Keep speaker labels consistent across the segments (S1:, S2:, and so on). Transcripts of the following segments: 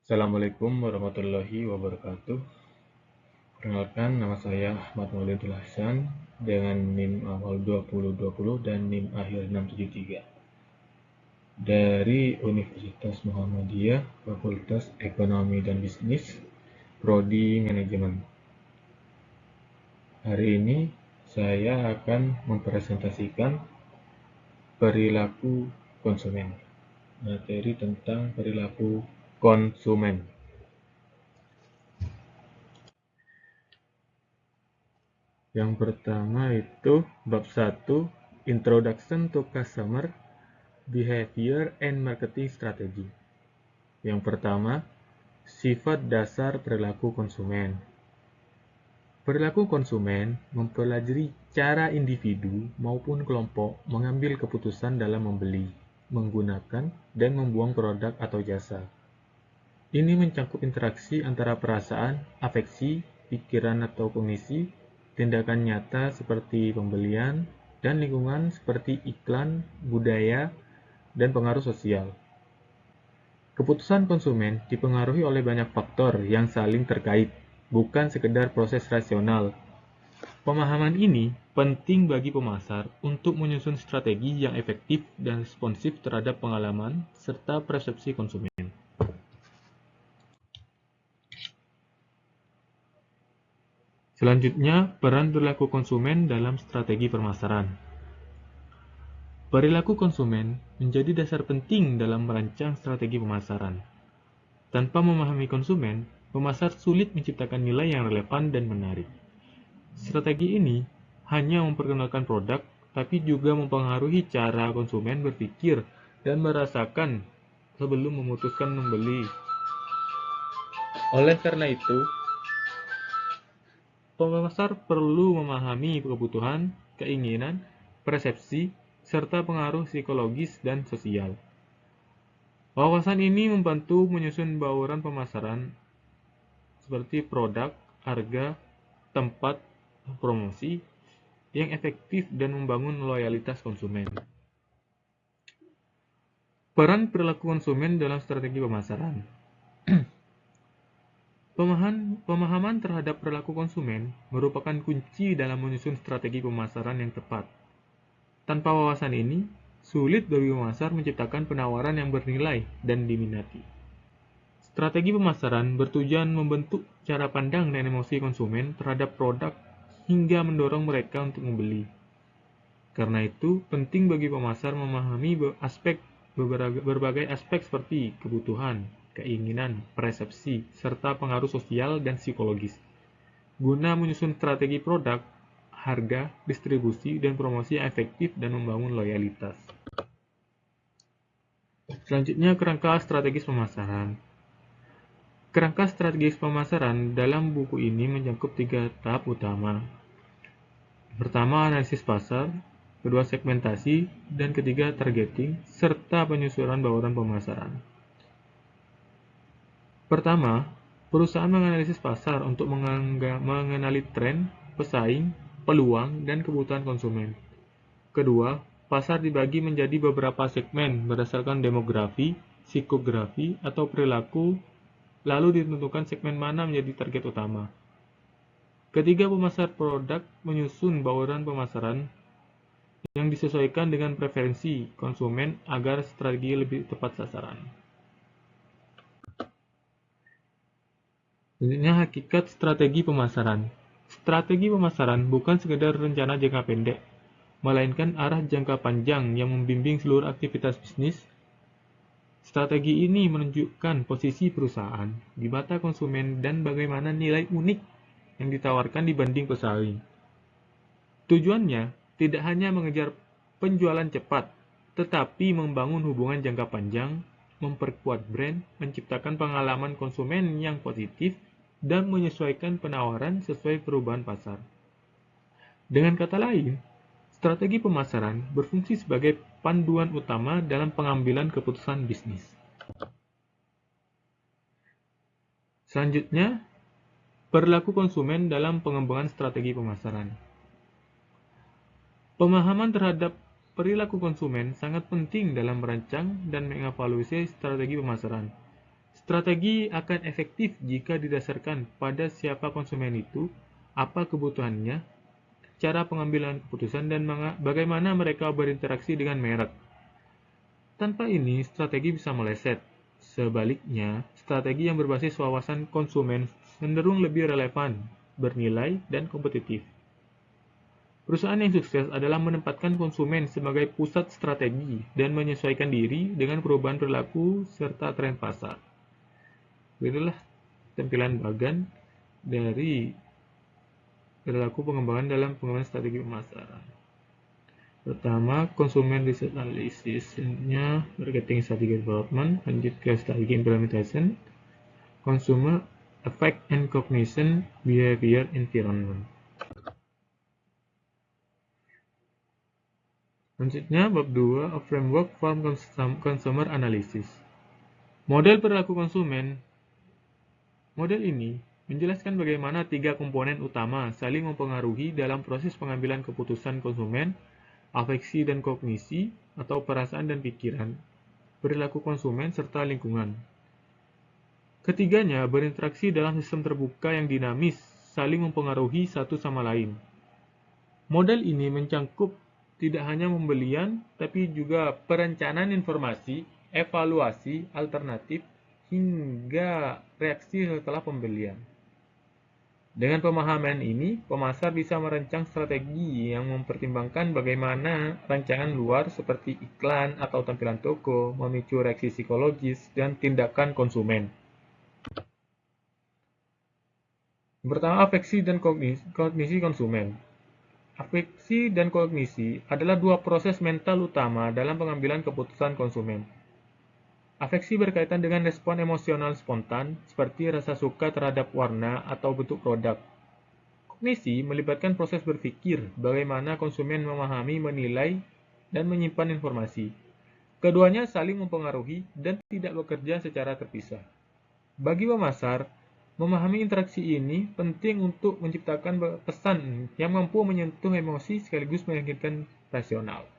S1: Assalamualaikum warahmatullahi wabarakatuh. Perkenalkan, nama saya Ahmad Maulidul Hasan dengan NIM awal 2020 dan NIM akhir 673 dari Universitas Muhammadiyah, Fakultas Ekonomi dan Bisnis, Prodi Manajemen. Hari ini saya akan mempresentasikan perilaku konsumen, materi tentang perilaku konsumen. Yang pertama itu bab 1, Introduction to Customer Behavior and Marketing Strategy. Yang pertama, sifat dasar perilaku konsumen. Perilaku konsumen mempelajari cara individu maupun kelompok mengambil keputusan dalam membeli, menggunakan, dan membuang produk atau jasa. Ini mencakup interaksi antara perasaan, afeksi, pikiran atau kognisi, tindakan nyata seperti pembelian, dan lingkungan seperti iklan, budaya, dan pengaruh sosial. Keputusan konsumen dipengaruhi oleh banyak faktor yang saling terkait, bukan sekedar proses rasional. Pemahaman ini penting bagi pemasar untuk menyusun strategi yang efektif dan responsif terhadap pengalaman serta persepsi konsumen. Selanjutnya, peran perilaku konsumen dalam strategi pemasaran. Perilaku konsumen menjadi dasar penting dalam merancang strategi pemasaran. Tanpa memahami konsumen, pemasar sulit menciptakan nilai yang relevan dan menarik. Strategi ini hanya memperkenalkan produk, tapi juga mempengaruhi cara konsumen berpikir dan merasakan sebelum memutuskan membeli. Oleh karena itu, pemasar perlu memahami kebutuhan, keinginan, persepsi, serta pengaruh psikologis dan sosial. Wawasan ini membantu menyusun bauran pemasaran seperti produk, harga, tempat, promosi yang efektif dan membangun loyalitas konsumen. Peran perilaku konsumen dalam strategi pemasaran. Pemahaman terhadap perilaku konsumen merupakan kunci dalam menyusun strategi pemasaran yang tepat. Tanpa wawasan ini, sulit bagi pemasar menciptakan penawaran yang bernilai dan diminati. Strategi pemasaran bertujuan membentuk cara pandang dan emosi konsumen terhadap produk hingga mendorong mereka untuk membeli. Karena itu, penting bagi pemasar memahami berbagai aspek seperti kebutuhan, keinginan, persepsi, serta pengaruh sosial dan psikologis, guna menyusun strategi produk, harga, distribusi, dan promosi yang efektif dan membangun loyalitas. Selanjutnya, kerangka strategis pemasaran. Kerangka strategis pemasaran dalam buku ini mencakup 3 tahap utama. Pertama, analisis pasar, kedua, segmentasi, dan ketiga, targeting, serta penyusunan bauran pemasaran. Pertama, perusahaan menganalisis pasar untuk mengenali tren, pesaing, peluang, dan kebutuhan konsumen. Kedua, pasar dibagi menjadi beberapa segmen berdasarkan demografi, psikografi, atau perilaku, lalu ditentukan segmen mana menjadi target utama. Ketiga, pemasar produk menyusun bauran pemasaran yang disesuaikan dengan preferensi konsumen agar strategi lebih tepat sasaran. Selanjutnya, hakikat strategi pemasaran. Strategi pemasaran bukan sekedar rencana jangka pendek, melainkan arah jangka panjang yang membimbing seluruh aktivitas bisnis. Strategi ini menunjukkan posisi perusahaan di mata konsumen dan bagaimana nilai unik yang ditawarkan dibanding pesaing. Tujuannya tidak hanya mengejar penjualan cepat, tetapi membangun hubungan jangka panjang, memperkuat brand, menciptakan pengalaman konsumen yang positif, dan menyesuaikan penawaran sesuai perubahan pasar. Dengan kata lain, strategi pemasaran berfungsi sebagai panduan utama dalam pengambilan keputusan bisnis. Selanjutnya, perilaku konsumen dalam pengembangan strategi pemasaran. Pemahaman terhadap perilaku konsumen sangat penting dalam merancang dan mengevaluasi strategi pemasaran. Strategi akan efektif jika didasarkan pada siapa konsumen itu, apa kebutuhannya, cara pengambilan keputusan, dan bagaimana mereka berinteraksi dengan merek. Tanpa ini, strategi bisa meleset. Sebaliknya, strategi yang berbasis wawasan konsumen cenderung lebih relevan, bernilai, dan kompetitif. Perusahaan yang sukses adalah menempatkan konsumen sebagai pusat strategi dan menyesuaikan diri dengan perubahan perilaku serta tren pasar. Inilah tampilan bagan dari perilaku pengembangan dalam pengembangan strategi pemasaran. Pertama, consumer research analysis-nya marketing strategy development, lanjut ke strategi implementation, consumer effect and cognition, behavior environment. Selanjutnya, bab 2, a framework for consumer analysis. Model perilaku konsumen. Model ini menjelaskan bagaimana 3 komponen utama saling mempengaruhi dalam proses pengambilan keputusan konsumen, afeksi dan kognisi, atau perasaan dan pikiran, perilaku konsumen, serta lingkungan. Ketiganya berinteraksi dalam sistem terbuka yang dinamis, saling mempengaruhi satu sama lain. Model ini mencangkup tidak hanya pembelian, tapi juga perencanaan informasi, evaluasi alternatif, hingga reaksi setelah pembelian. Dengan pemahaman ini, pemasar bisa merancang strategi yang mempertimbangkan bagaimana rancangan luar seperti iklan atau tampilan toko memicu reaksi psikologis dan tindakan konsumen. Yang pertama, afeksi dan kognisi konsumen. Afeksi dan kognisi adalah dua proses mental utama dalam pengambilan keputusan konsumen. Afeksi berkaitan dengan respon emosional spontan, seperti rasa suka terhadap warna atau bentuk produk. Kognisi melibatkan proses berpikir bagaimana konsumen memahami, menilai, dan menyimpan informasi. Keduanya saling mempengaruhi dan tidak bekerja secara terpisah. Bagi pemasar, memahami interaksi ini penting untuk menciptakan pesan yang mampu menyentuh emosi sekaligus meyakinkan rasional.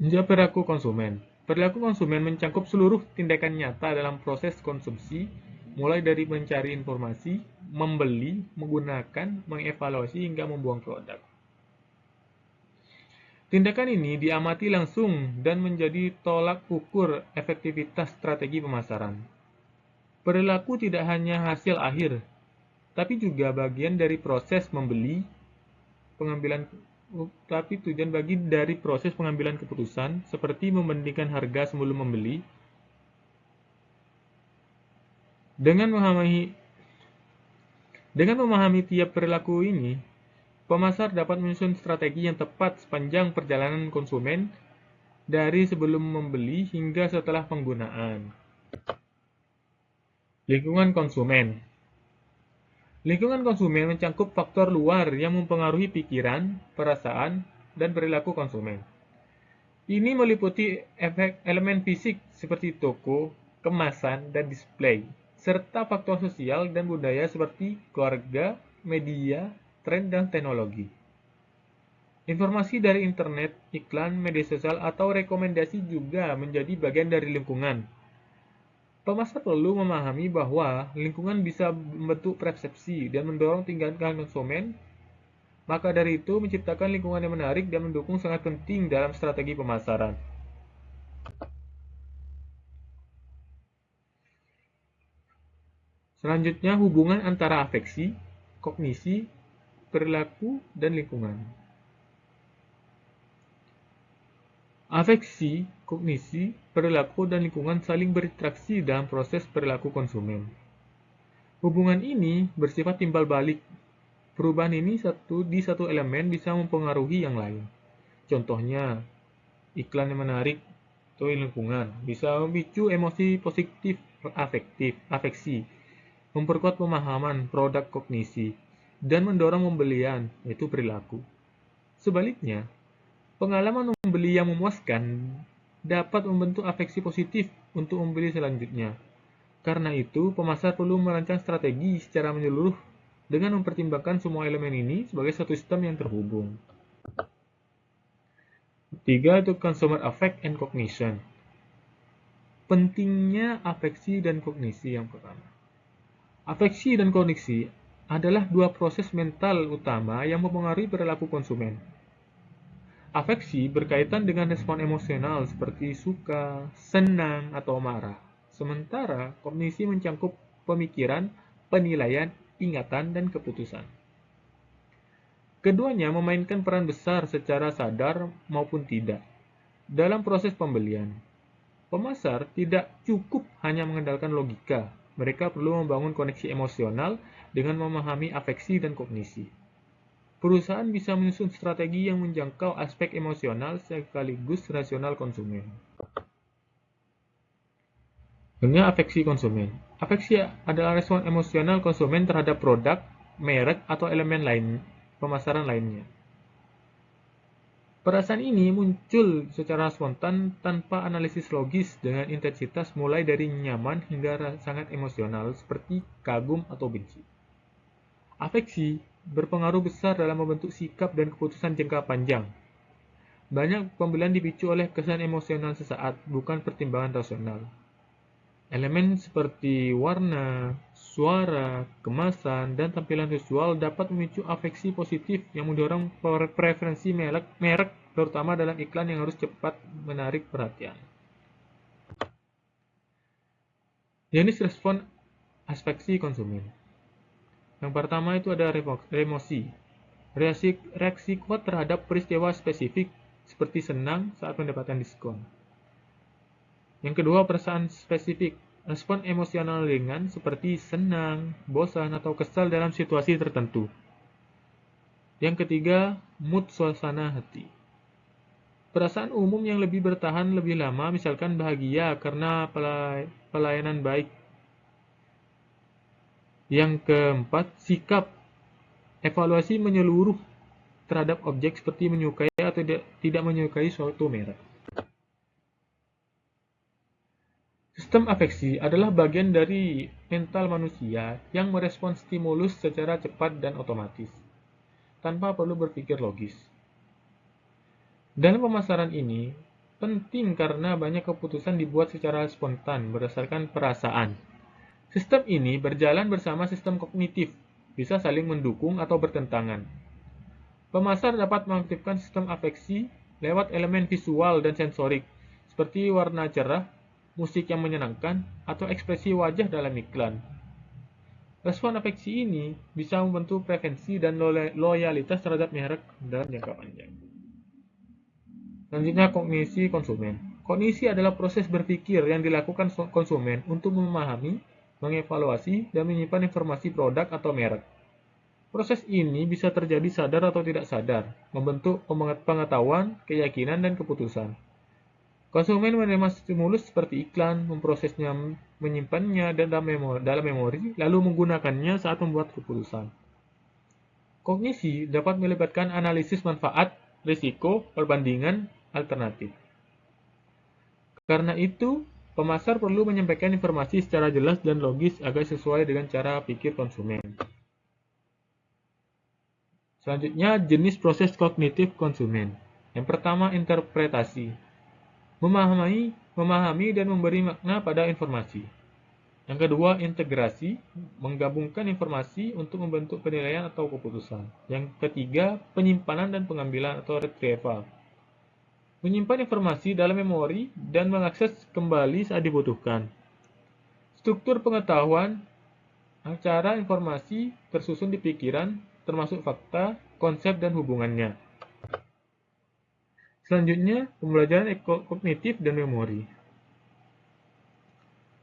S1: Perilaku konsumen. Perilaku konsumen mencangkup seluruh tindakan nyata dalam proses konsumsi, mulai dari mencari informasi, membeli, menggunakan, mengevaluasi, hingga membuang produk. Tindakan ini diamati langsung dan menjadi tolak ukur efektivitas strategi pemasaran. Perilaku tidak hanya hasil akhir, tapi juga bagian dari proses membeli, tujuan dari proses pengambilan keputusan, seperti membandingkan harga sebelum membeli. Dengan memahami tiap perilaku ini, pemasar dapat menyusun strategi yang tepat sepanjang perjalanan konsumen dari sebelum membeli hingga setelah penggunaan. Lingkungan konsumen. Lingkungan konsumen mencangkup faktor luar yang mempengaruhi pikiran, perasaan, dan perilaku konsumen. Ini meliputi elemen fisik seperti toko, kemasan, dan display, serta faktor sosial dan budaya seperti keluarga, media, tren, dan teknologi. Informasi dari internet, iklan, media sosial, atau rekomendasi juga menjadi bagian dari lingkungan. Pemasar perlu memahami bahwa lingkungan bisa membentuk persepsi dan mendorong tindakan konsumen. Maka dari itu, menciptakan lingkungan yang menarik dan mendukung sangat penting dalam strategi pemasaran. Selanjutnya, hubungan antara afeksi, kognisi, perilaku, dan lingkungan. Afeksi, kognisi, perilaku, dan lingkungan saling berinteraksi dalam proses perilaku konsumen. Hubungan ini bersifat timbal balik. Perubahan ini di satu elemen bisa mempengaruhi yang lain. Contohnya, iklan yang menarik atau lingkungan bisa memicu emosi positif afeksi, memperkuat pemahaman produk kognisi, dan mendorong pembelian, yaitu perilaku. Sebaliknya, pengalaman membeli yang memuaskan dapat membentuk afeksi positif untuk membeli selanjutnya. Karena itu, pemasar perlu merancang strategi secara menyeluruh dengan mempertimbangkan semua elemen ini sebagai satu sistem yang terhubung. Ketiga itu consumer affect and cognition. Pentingnya afeksi dan kognisi yang pertama. Afeksi dan kognisi adalah dua proses mental utama yang mempengaruhi perilaku konsumen. Afeksi berkaitan dengan respon emosional seperti suka, senang, atau marah. Sementara kognisi mencakup pemikiran, penilaian, ingatan, dan keputusan. Keduanya memainkan peran besar secara sadar maupun tidak dalam proses pembelian. Pemasar tidak cukup hanya mengandalkan logika, mereka perlu membangun koneksi emosional dengan memahami afeksi dan kognisi. Perusahaan bisa menyusun strategi yang menjangkau aspek emosional sekaligus rasional konsumen. Dunia afeksi konsumen. Afeksi adalah respon emosional konsumen terhadap produk, merek, atau elemen lain pemasaran lainnya. Perasaan ini muncul secara spontan tanpa analisis logis dengan intensitas mulai dari nyaman hingga sangat emosional seperti kagum atau benci. Afeksi berpengaruh besar dalam membentuk sikap dan keputusan jangka panjang. Banyak pembelian dipicu oleh kesan emosional sesaat, bukan pertimbangan rasional. Elemen seperti warna, suara, kemasan, dan tampilan visual dapat memicu afeksi positif yang mendorong preferensi merek, terutama dalam iklan yang harus cepat menarik perhatian. Jenis respon afeksi konsumen. Yang pertama itu ada emosi. Reaksi kuat terhadap peristiwa spesifik seperti senang saat mendapatkan diskon. Yang kedua, perasaan spesifik. Respon emosional ringan seperti senang, bosan, atau kesal dalam situasi tertentu. Yang ketiga, mood suasana hati. Perasaan umum yang lebih bertahan lebih lama, misalkan bahagia karena pelayanan baik. Yang keempat, sikap. Evaluasi menyeluruh terhadap objek seperti menyukai atau tidak menyukai suatu merek. Sistem afeksi adalah bagian dari mental manusia yang merespons stimulus secara cepat dan otomatis, tanpa perlu berpikir logis. Dalam pemasaran ini, penting karena banyak keputusan dibuat secara spontan berdasarkan perasaan. Sistem ini berjalan bersama sistem kognitif, bisa saling mendukung atau bertentangan. Pemasar dapat mengaktifkan sistem afeksi lewat elemen visual dan sensorik, seperti warna cerah, musik yang menyenangkan, atau ekspresi wajah dalam iklan. Respon afeksi ini bisa membentuk preferensi dan loyalitas terhadap merek dalam jangka panjang. Selanjutnya, kognisi konsumen. Kognisi adalah proses berpikir yang dilakukan konsumen untuk memahami, mengevaluasi, dan menyimpan informasi produk atau merek. Proses ini bisa terjadi sadar atau tidak sadar, membentuk pengetahuan, keyakinan, dan keputusan. Konsumen menerima stimulus seperti iklan, memprosesnya, menyimpannya dalam memori, lalu menggunakannya saat membuat keputusan. Kognisi dapat melibatkan analisis manfaat, risiko, perbandingan, alternatif. Karena itu, pemasar perlu menyampaikan informasi secara jelas dan logis agar sesuai dengan cara pikir konsumen. Selanjutnya, jenis proses kognitif konsumen. Yang pertama, interpretasi. Memahami dan memberi makna pada informasi. Yang kedua, integrasi. Menggabungkan informasi untuk membentuk penilaian atau keputusan. Yang ketiga, penyimpanan dan pengambilan atau retrieval. Menyimpan informasi dalam memori dan mengakses kembali saat dibutuhkan. Struktur pengetahuan, cara informasi tersusun di pikiran, termasuk fakta, konsep, dan hubungannya. Selanjutnya, pembelajaran kognitif dan memori.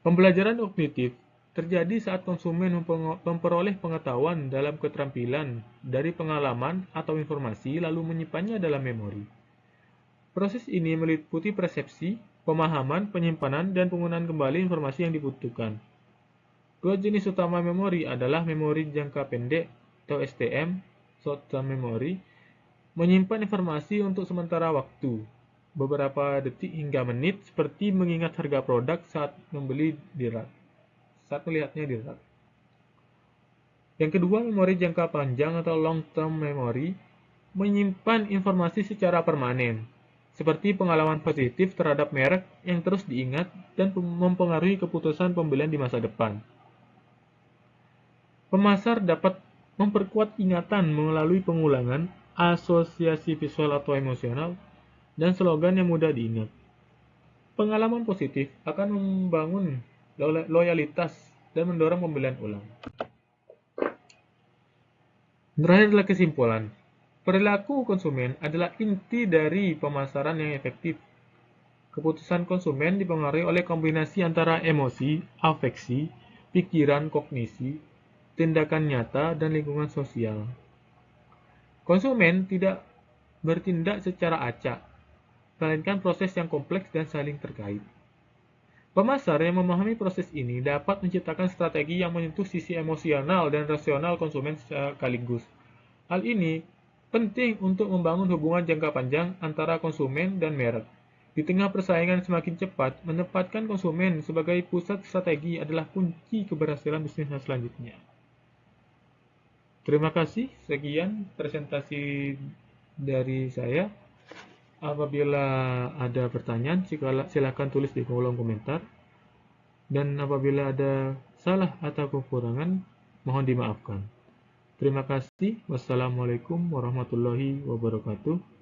S1: Pembelajaran kognitif terjadi saat konsumen memperoleh pengetahuan dalam keterampilan dari pengalaman atau informasi lalu menyimpannya dalam memori. Proses ini meliputi persepsi, pemahaman, penyimpanan, dan penggunaan kembali informasi yang dibutuhkan. Dua jenis utama memori adalah memori jangka pendek atau STM, short term memory, menyimpan informasi untuk sementara waktu, beberapa detik hingga menit, seperti mengingat harga produk saat melihatnya di rak. Yang kedua, memori jangka panjang atau long term memory, menyimpan informasi secara permanen, seperti pengalaman positif terhadap merek yang terus diingat dan mempengaruhi keputusan pembelian di masa depan. Pemasar dapat memperkuat ingatan melalui pengulangan, asosiasi visual atau emosional, dan slogan yang mudah diingat. Pengalaman positif akan membangun loyalitas dan mendorong pembelian ulang. Terakhir adalah kesimpulan. Perilaku konsumen adalah inti dari pemasaran yang efektif. Keputusan konsumen dipengaruhi oleh kombinasi antara emosi, afeksi, pikiran, kognisi, tindakan nyata, dan lingkungan sosial. Konsumen tidak bertindak secara acak, melainkan proses yang kompleks dan saling terkait. Pemasar yang memahami proses ini dapat menciptakan strategi yang menyentuh sisi emosional dan rasional konsumen sekaligus. Hal ini penting untuk membangun hubungan jangka panjang antara konsumen dan merek. Di tengah persaingan semakin cepat, menempatkan konsumen sebagai pusat strategi adalah kunci keberhasilan bisnis selanjutnya. Terima kasih, sekian presentasi dari saya. Apabila ada pertanyaan, silakan tulis di kolom komentar. Dan apabila ada salah atau kekurangan, mohon dimaafkan. Terima kasih. Wassalamualaikum warahmatullahi wabarakatuh.